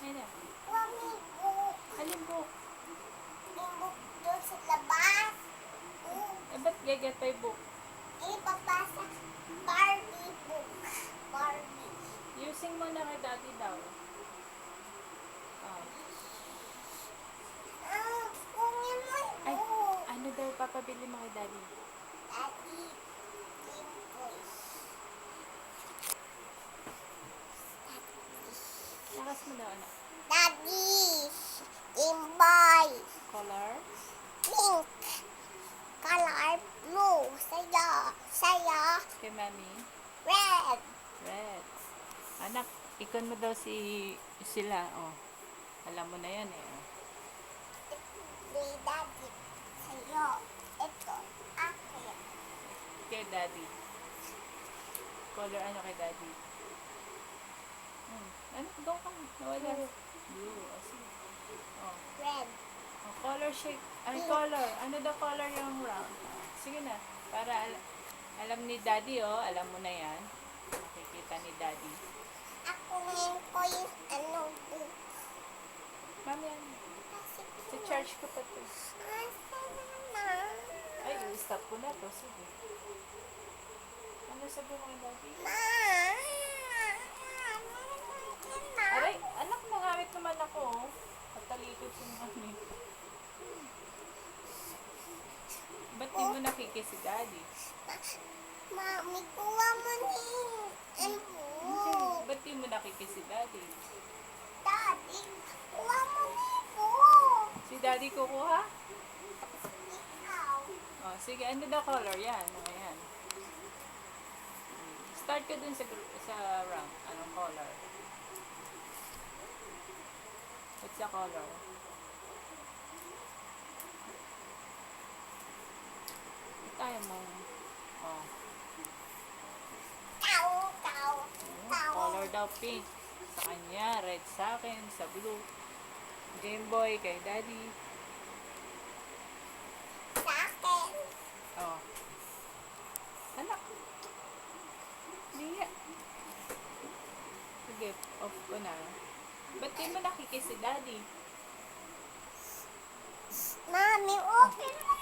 Ano? Mami, book. Alin book? Yung book doon sa labas. Eh, ba't gagat pa yung book? Ipapasa. Barbie book. Barbie. Using mo na kay daddy daw. Oh. Kunin mo yung Ay, book. ano daw papabili mo kay daddy? Daddy, Game Boys. Lakas mo daw, anak. Daddy, Game Boy. Color? Pink. Color blue. Saya. Kay mami? Red. Red. Anak, ikon mo daw sila. Oh. Alam mo na yan eh. Oh. Kay Daddy. Sa'yo. Ito. Akin. Kay daddy. Color ano kay daddy? Ano? Doon ka. Nawala. Blue. Oh, sige. Oh. Red. Oh, color shake. Ay, color. Ano daw color yung round? Sige na. Para alam ni daddy, oh. Alam mo na yan. Makikita ni daddy. Ako ngayon ko yung book. Mami, ano? Kasi Sa charge ko pa to. asa na. Ay, i-stop ko na to. Sige. Ano sabi mo kay daddy? Ma. Aray, anak, nagamit naman ako, oh. Patalikod yung mami. Ba't di mo nakikis si daddy? Mami, kuha mo ni book. Ba't di mo nakikis si daddy? Daddy, kuha mo ni book. Si daddy kukuha? Ikaw. Oh, sige, ano daw color? Yan, oh, yan. Start ka dun sa round. Anong color? What's the color? Tayo mo. Oh. Ikaw. Color daw pink. Sa kanya, red sa akin, sa blue. Game Boy kay daddy. Sa akin. Oh. Anak. Liya. Sige, off ko na. Ba't di mo nakikis si daddy? Mami, open mo